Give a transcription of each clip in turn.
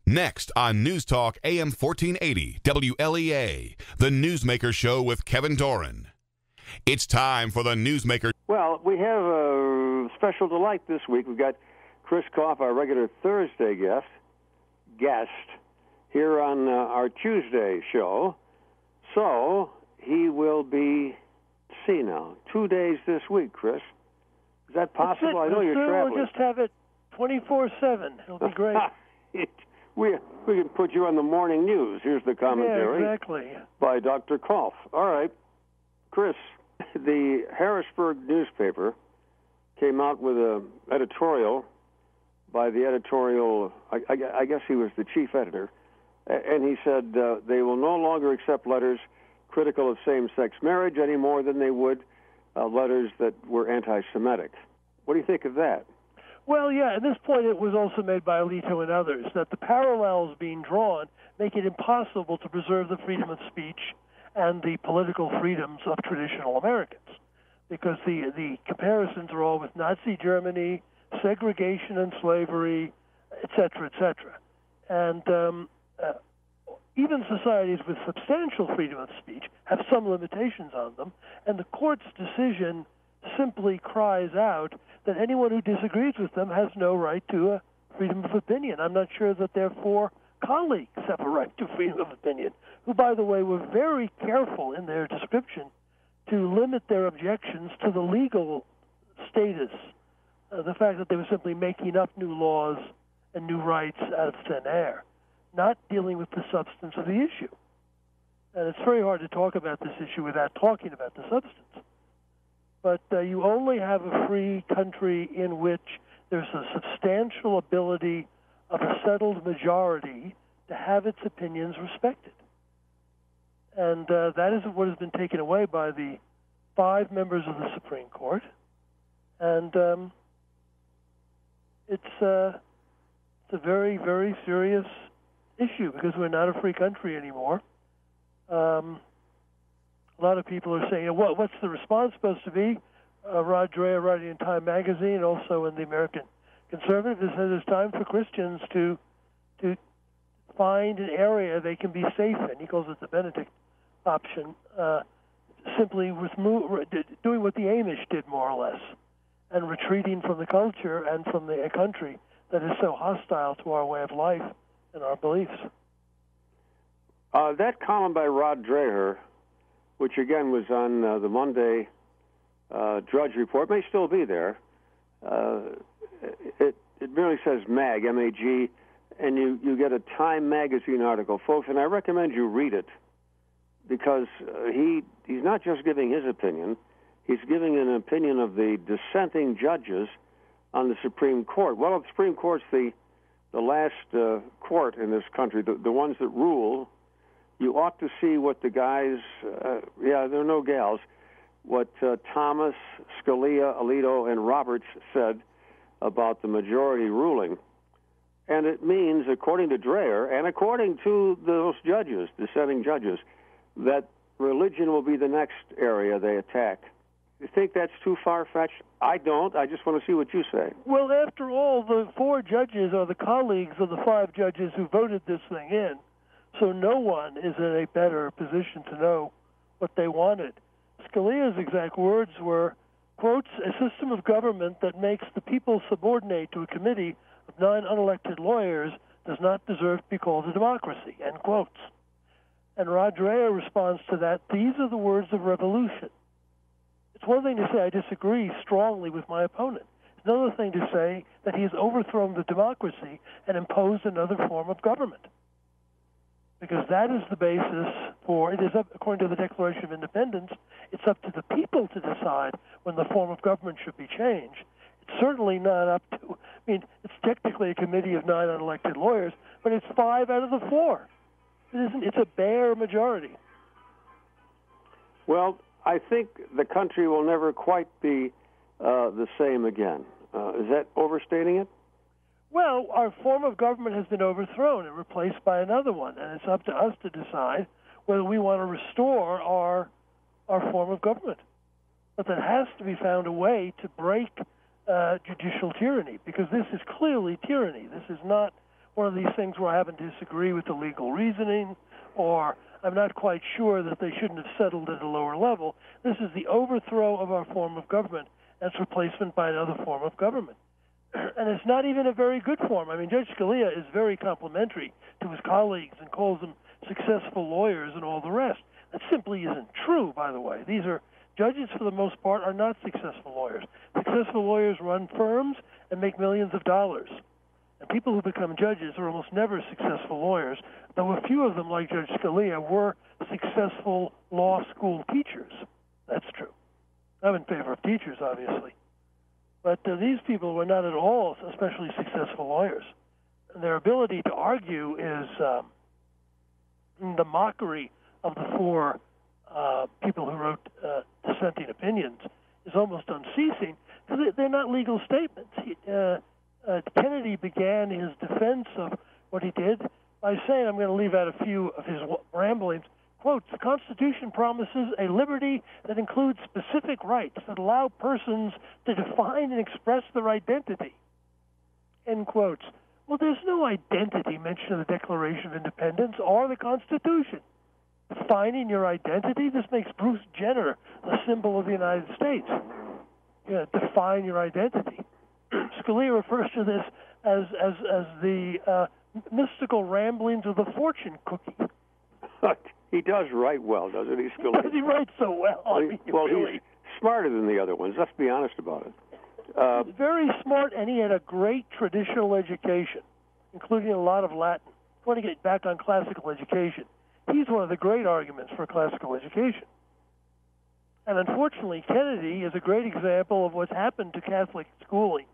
Next on News Talk AM 1480 WLEA, the Newsmaker Show with Kevin Doran. It's time for the Newsmaker. Well, we have a special delight this week. We've got Chris Kopff, our regular Thursday guest here on our Tuesday show. So he will be, now, 2 days this week, Chris. Is that possible? I know you're traveling. We'll just have it 24/7. It'll be great. We can put you on the morning news. Here's the commentary. Yeah, exactly. By Dr. Kopff. All right. Chris, the Harrisburg newspaper came out with an editorial by the editorial, I guess he was the chief editor, and he said they will no longer accept letters critical of same-sex marriage any more than they would letters that were anti-Semitic. What do you think of that? Well, yeah, at this point it was also made by Alito and others, that the parallels being drawn make it impossible to preserve the freedom of speech and the political freedoms of traditional Americans, because the comparisons are all with Nazi Germany, segregation and slavery, et cetera, et cetera. And even societies with substantial freedom of speech have some limitations on them, and the court's decision simply cries out that anyone who disagrees with them has no right to a freedom of opinion. I'm not sure that their four colleagues have a right to freedom of opinion, who, by the way, were very careful in their description to limit their objections to the legal status, the fact that they were simply making up new laws and new rights out of thin air, not dealing with the substance of the issue. And it's very hard to talk about this issue without talking about the substance. But you only have a free country in which there's a substantial ability of a settled majority to have its opinions respected. And that is what has been taken away by the 5 members of the Supreme Court. And it's a very, very serious issue because we're not a free country anymore. A lot of people are saying, what's the response supposed to be? Rod Dreher, writing in Time magazine, also in the American Conservative, says it's time for Christians to find an area they can be safe in. He calls it the Benedict option, simply doing what the Amish did, more or less, and retreating from the culture and from the country that is so hostile to our way of life and our beliefs. That column by Rod Dreher, which again was on the Monday Drudge Report, may still be there. It merely says MAG, M-A-G, and you get a Time magazine article, folks, and I recommend you read it because he's not just giving his opinion, he's giving an opinion of the dissenting judges on the Supreme Court. Well, the Supreme Court's the last court in this country, the ones that rule. You ought to see what the guys, there are no gals, what Thomas, Scalia, Alito, and Roberts said about the majority ruling. And it means, according to Dreher, and according to those judges, dissenting judges, that religion will be the next area they attack. You think that's too far-fetched? I don't. I just want to see what you say. Well, after all, the 4 judges are the colleagues of the 5 judges who voted this thing in. So no one is in a better position to know what they wanted. Scalia's exact words were, quotes, a system of government that makes the people subordinate to a committee of 9 unelected lawyers does not deserve to be called a democracy, end quotes. And Rod Dreher responds to that, these are the words of revolution. It's one thing to say I disagree strongly with my opponent. It's another thing to say that he has overthrown the democracy and imposed another form of government. Because that is the basis for, it is up, according to the Declaration of Independence, it's up to the people to decide when the form of government should be changed. It's certainly not up to, it's technically a committee of 9 unelected lawyers, but it's 5 out of the 4. It's a bare majority. Well, I think the country will never quite be the same again. Is that overstating it? Well, our form of government has been overthrown and replaced by another one, and it's up to us to decide whether we want to restore our form of government. But there has to be found a way to break judicial tyranny, because this is clearly tyranny. This is not one of these things where I happen to disagree with the legal reasoning, or I'm not quite sure that they shouldn't have settled at a lower level. This is the overthrow of our form of government and its replacement by another form of government. And it's not even a very good form. I mean, Judge Scalia is very complimentary to his colleagues and calls them successful lawyers and all the rest. That simply isn't true, by the way. These are judges, for the most part, are not successful lawyers. Successful lawyers run firms and make millions of dollars. And people who become judges are almost never successful lawyers, though a few of them, like Judge Scalia, were successful law school teachers. That's true. I'm in favor of teachers, obviously. But these people were not at all especially successful lawyers. And their ability to argue is the mockery of the four people who wrote dissenting opinions is almost unceasing, because they're not legal statements. Kennedy began his defense of what he did by saying, I'm going to leave out a few of his ramblings, quote, the Constitution promises a liberty that includes specific rights that allow persons to define and express their identity, end quotes. Well, there's no identity mentioned in the Declaration of Independence or the Constitution. Defining your identity, this makes Bruce Jenner the symbol of the United States. Define your identity. Scalia refers to this as the mystical ramblings of the fortune cookie. He does write well, doesn't he, Scalia? He writes so well. He's smarter than the other ones. Let's be honest about it. He's very smart, and he had a great traditional education, including a lot of Latin. I want to get back on classical education. He's one of the great arguments for classical education. And unfortunately, Kennedy is a great example of what's happened to Catholic schooling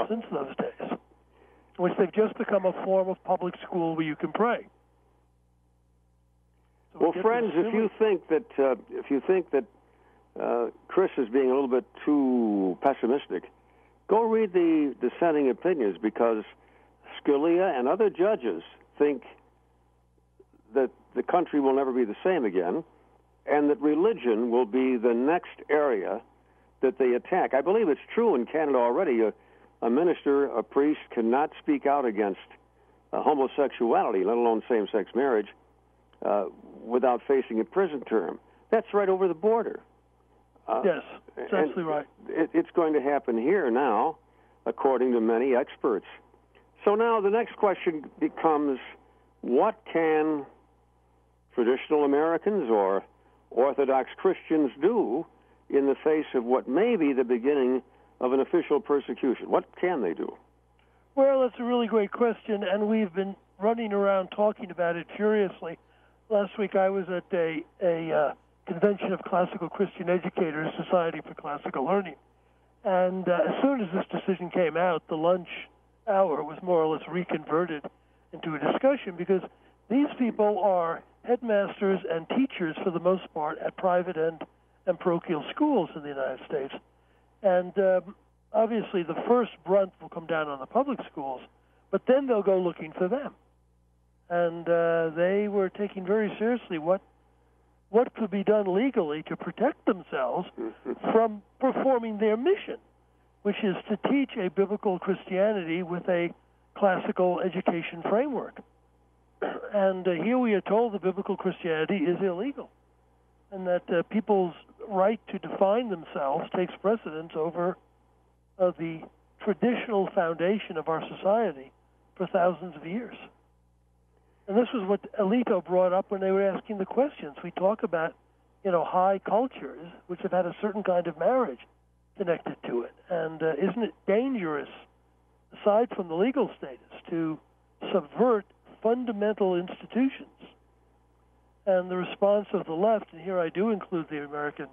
since those days, in which they've just become a form of public school where you can pray. So well, friends, if you think that Chris is being a little bit too pessimistic, go read the dissenting opinions, because Scalia and other judges think that the country will never be the same again, and that religion will be the next area that they attack. I believe it's true in Canada already. A minister, a priest, cannot speak out against homosexuality, let alone same-sex marriage, without facing a prison term. That's right over the border. Yes, that's absolutely right. It's going to happen here now, according to many experts. So now the next question becomes, what can traditional Americans or Orthodox Christians do in the face of what may be the beginning of an official persecution? What can they do? Well, that's a really great question, and we've been running around talking about it furiously. Last week I was at a convention of classical Christian educators, Society for Classical Learning, and as soon as this decision came out, the lunch hour was more or less reconverted into a discussion, because these people are headmasters and teachers, for the most part, at private and parochial schools in the United States. And obviously the first brunt will come down on the public schools, but then they'll go looking for them. And they were taking very seriously what could be done legally to protect themselves from performing their mission, which is to teach a biblical Christianity with a classical education framework. And here we are told that biblical Christianity is illegal, and that people's right to define themselves takes precedence over the traditional foundation of our society for thousands of years. And this was what Alito brought up when they were asking the questions. We talk about, high cultures which have had a certain kind of marriage connected to it. And isn't it dangerous, aside from the legal status, to subvert fundamental institutions? And the response of the left, and here I do include the American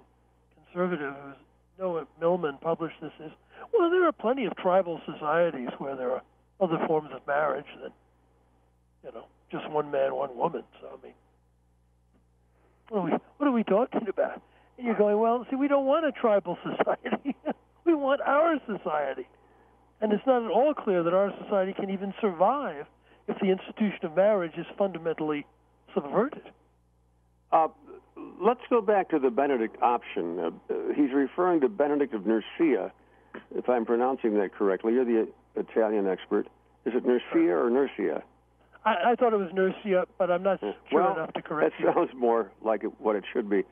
conservative, who's Noah Millman published this, is, well, there are plenty of tribal societies where there are other forms of marriage than, just one man, one woman. So, I mean, what are we talking about? And you're going, well, see, we don't want a tribal society. We want our society. And it's not at all clear that our society can even survive if the institution of marriage is fundamentally subverted. Let's go back to the Benedict option. He's referring to Benedict of Nursia, if I'm pronouncing that correctly. You're the Italian expert. Is it Nursia or Nursia? I thought it was Nursia, but I'm not sure enough to correct you. That sounds more like what it should be.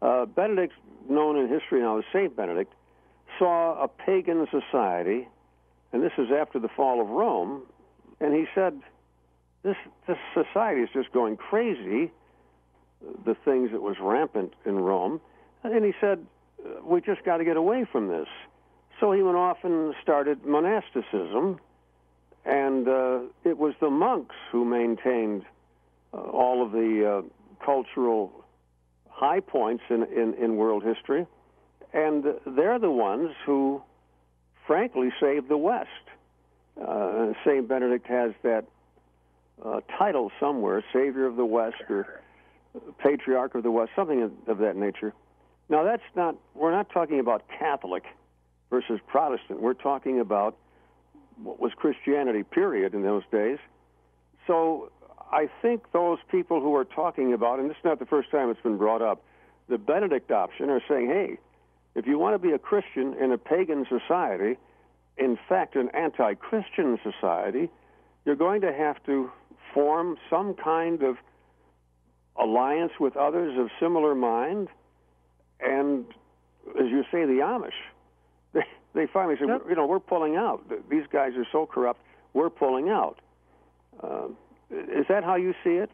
Benedict, known in history now as Saint Benedict, saw a pagan society, and this is after the fall of Rome, and he said, this society is just going crazy, the things that was rampant in Rome, and he said, we just got to get away from this. So he went off and started monasticism, and it was the monks who maintained all of the cultural high points in world history, and they're the ones who, frankly, saved the West. St. Benedict has that title somewhere, Savior of the West or Patriarch of the West, something of that nature. Now, we're not talking about Catholic versus Protestant. We're talking about what was Christianity, period, in those days. So I think those people who are talking about, and this is not the first time it's been brought up, the Benedict option are saying, hey, if you want to be a Christian in a pagan society, in fact, an anti-Christian society, you're going to have to form some kind of alliance with others of similar mind. And as you say, the Amish, they finally said, we're pulling out. These guys are so corrupt, we're pulling out. Is that how you see it?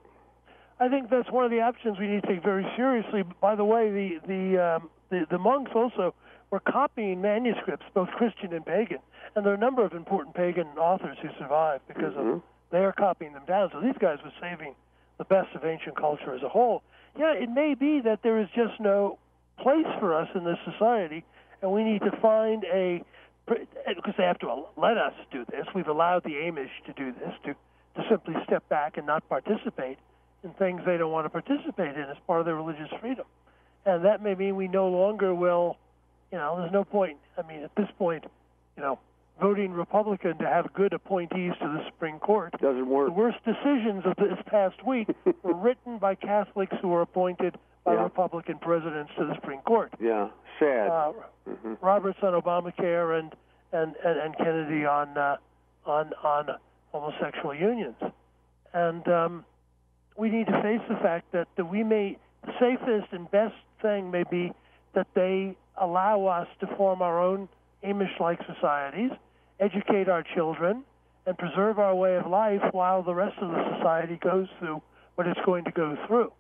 I think that's one of the options we need to take very seriously. By the way, the monks also were copying manuscripts, both Christian and pagan, and there are a number of important pagan authors who survived because of they are copying them down. So these guys were saving the best of ancient culture as a whole. Yeah, it may be that there is just no place for us in this society, and we need to find because they have to let us do this. We've allowed the Amish to do this, to simply step back and not participate in things they don't want to participate in as part of their religious freedom. And that may mean we no longer will, there's no point, at this point, voting Republican to have good appointees to the Supreme Court. Doesn't work. The worst decisions of this past week were written by Catholics who were appointed by Republican presidents to the Supreme Court. Yeah, sad. Roberts on Obamacare and Kennedy on homosexual unions. And we need to face the fact that the safest and best thing may be that they allow us to form our own Amish-like societies, educate our children, and preserve our way of life while the rest of the society goes through what it's going to go through.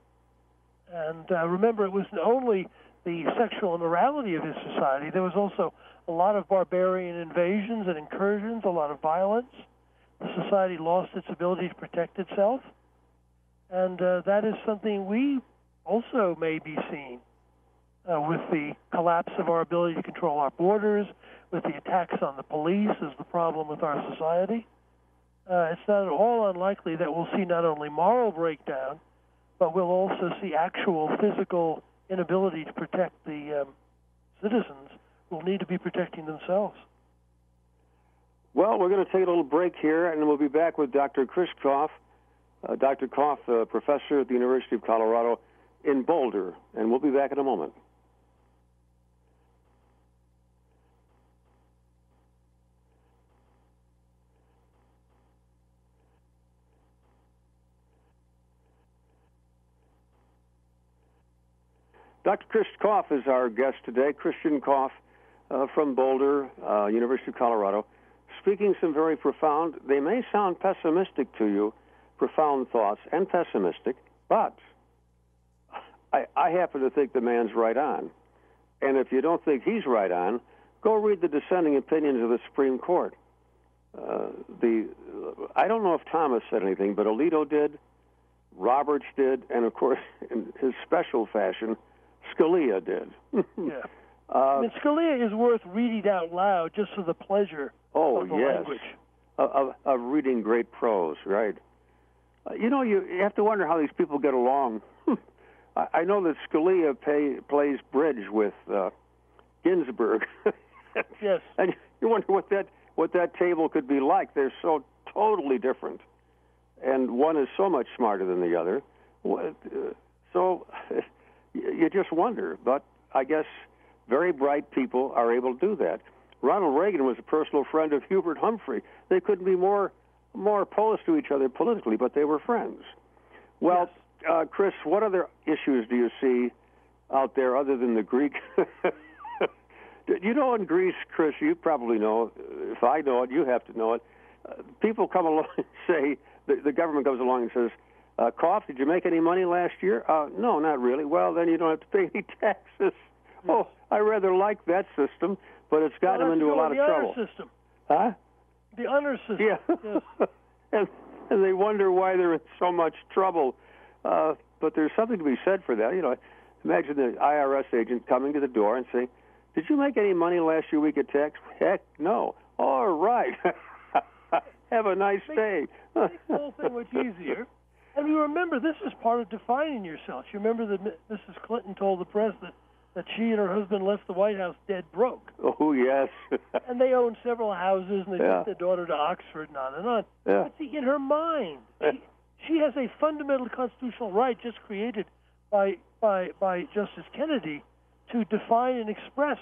And remember, it wasn't only the sexual immorality of his society. There was also a lot of barbarian invasions and incursions, a lot of violence. The society lost its ability to protect itself. And that is something we also may be seeing with the collapse of our ability to control our borders, with the attacks on the police as the problem with our society. It's not at all unlikely that we'll see not only moral breakdown, but we'll also see actual physical inability to protect the citizens who will need to be protecting themselves. Well, we're going to take a little break here, and we'll be back with Dr. Chris Kopff. Dr. Kopff, professor at the University of Colorado in Boulder, and we'll be back in a moment. Dr. Chris Kopff is our guest today, Christian Kopff from Boulder, University of Colorado, speaking some very profound, they may sound pessimistic to you, profound thoughts and pessimistic, but I happen to think the man's right on. And if you don't think he's right on, go read the dissenting opinions of the Supreme Court. I don't know if Thomas said anything, but Alito did, Roberts did, and of course, in his special fashion, Scalia did. Yeah. Scalia is worth reading out loud just for the pleasure of the language. Of reading great prose, right? You have to wonder how these people get along. I know that Scalia plays bridge with Ginsburg. Yes. And you wonder what that table could be like. They're so totally different. And one is so much smarter than the other. So you just wonder. But I guess very bright people are able to do that. Ronald Reagan was a personal friend of Hubert Humphrey. They couldn't be more more opposed to each other politically, but they were friends. Well, Yes. Chris, what other issues do you see out there other than the Greek? You know, in Greece, Chris, you probably know. If I know it, you have to know it. People come along and say, the government comes along and says, Kopff, did you make any money last year? No, not really. Well, then you don't have to pay any taxes. Oh, I rather like that system, but it's got them into a lot of trouble. The honor system. Huh? The honor system. Yeah. Yes. and they wonder why they're in so much trouble. But there's something to be said for that. You know, imagine the IRS agent coming to the door and saying, did you make any money last year we could tax? Heck, no. All right. Have a nice day. Makes the whole thing much easier. And you remember, this is part of defining yourself. You remember that Mrs. Clinton told the press that she and her husband left the White House dead broke. Oh, yes. And they own several houses, and they Yeah. took their daughter to Oxford, and on and on. Yeah. But see, in her mind, she has a fundamental constitutional right just created by Justice Kennedy to define and express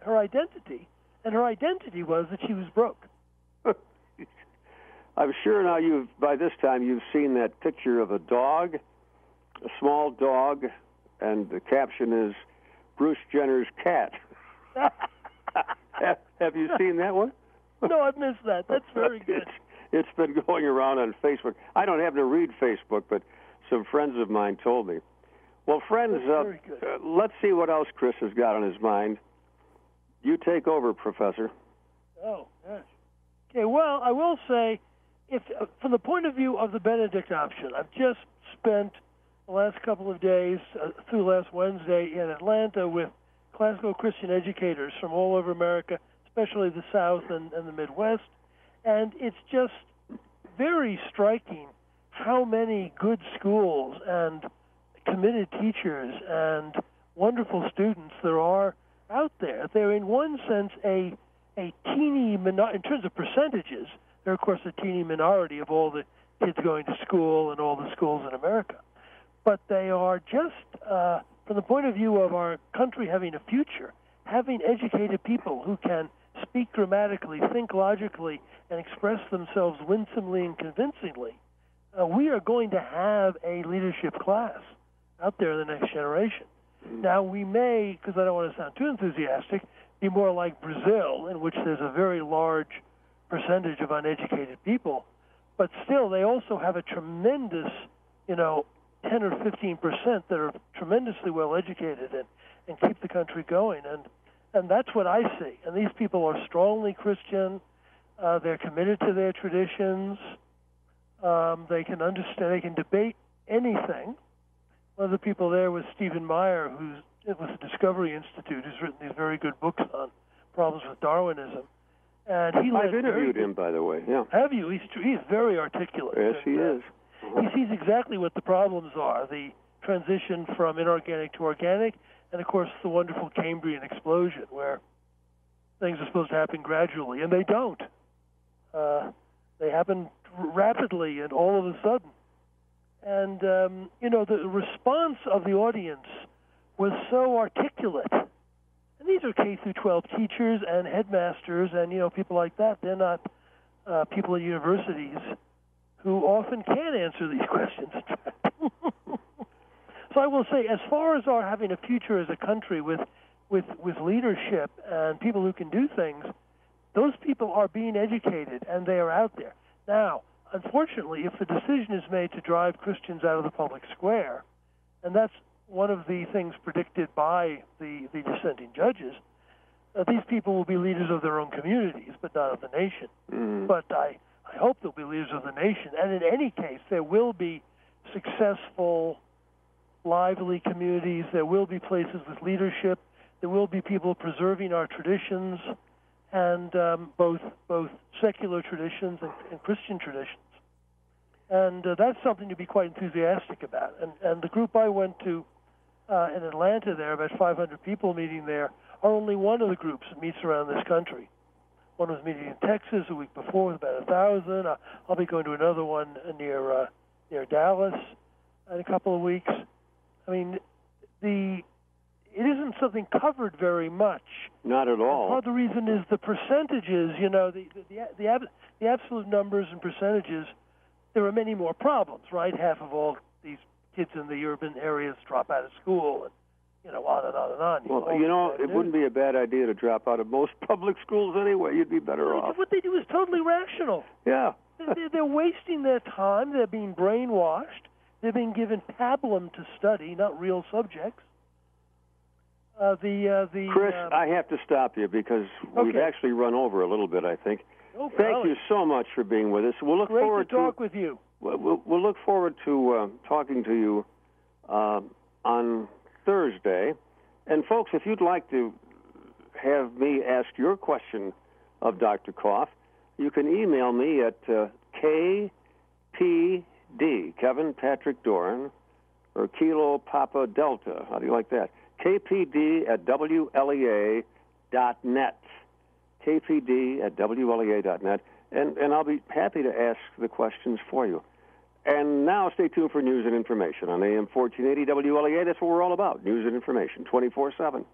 her identity. And her identity was that she was broke. I'm sure now by this time you've seen that picture of a dog, a small dog, and the caption is Bruce Jenner's cat. Have you seen that one? No, I've missed that. That's very good. It's been going around on Facebook. I don't happen to read Facebook, but some friends of mine told me. Well, friends, very good. let's see what else Chris has got on his mind. You take over, Professor. Oh, gosh. Okay, well, I will say, if from the point of view of the Benedict option, I've just spent the last couple of days through last Wednesday in Atlanta with classical Christian educators from all over America, especially the South and the Midwest, and it's just very striking how many good schools and committed teachers and wonderful students there are out there. They're in one sense a teeny minority, in terms of percentages, they're of course a teeny minority of all the kids going to school and all the schools in America. But they are just, from the point of view of our country having a future, having educated people who can speak grammatically, think logically, and express themselves winsomely and convincingly, we are going to have a leadership class out there in the next generation. Now, we may, because I don't want to sound too enthusiastic, be more like Brazil, in which there's a very large percentage of uneducated people, but still they also have a tremendous, 10 or 15% that are tremendously well educated and keep the country going. And that's what I see. And these people are strongly Christian. They're committed to their traditions. They can understand. They can debate anything. One of the people there was Stephen Meyer, who's with the Discovery Institute, who's written these very good books on problems with Darwinism. And I've interviewed him, by the way. Yeah. Have you? He's very articulate. Yes, he is. He sees exactly what the problems are: the transition from inorganic to organic, and of course the wonderful Cambrian explosion, where things are supposed to happen gradually, and they don't. They happen rapidly and all of a sudden. And, the response of the audience was so articulate. And these are K through 12 teachers and headmasters and, people like that. They're not people at universities who often can answer these questions. So I will say, as far as our having a future as a country with leadership and people who can do things, those people are being educated and they are out there. Now, unfortunately, if the decision is made to drive Christians out of the public square, and that's one of the things predicted by the dissenting judges, these people will be leaders of their own communities, but not of the nation. Mm-hmm. But I hope they'll be leaders of the nation. And in any case, there will be successful, lively communities. There will be places with leadership. There will be people preserving our traditions, and both secular traditions and Christian traditions. And that's something to be quite enthusiastic about. And the group I went to in Atlanta there, about 500 people meeting there, are only one of the groups that meets around this country. One was meeting in Texas a week before with about 1,000. I'll be going to another one near Dallas in a couple of weeks. I mean, it isn't something covered very much. Not at all. Part of the reason is the percentages. The the absolute numbers and percentages, there are many more problems, right? Half of all these kids in the urban areas drop out of school, and on and on and on. Well, it wouldn't be a bad idea to drop out of most public schools anyway. You'd be better off. What they do is totally rational. Yeah. They're wasting their time. They're being brainwashed. They're being given pablum to study, not real subjects. Chris, I have to stop you because we've actually run over a little bit, I think. Thank you so much for being with us. We'll look forward to talk with you. We'll look forward to talking to you on Thursday. And folks, if you'd like to have me ask your question of Dr. Kopff, you can email me at KPD, Kevin Patrick Doran, or Kilo Papa Delta. How do you like that? KPD at WLEA.net. KPD at WLEA.net. And I'll be happy to ask the questions for you. And now stay tuned for news and information on AM 1480 WLEA. That's what we're all about, news and information, 24/7.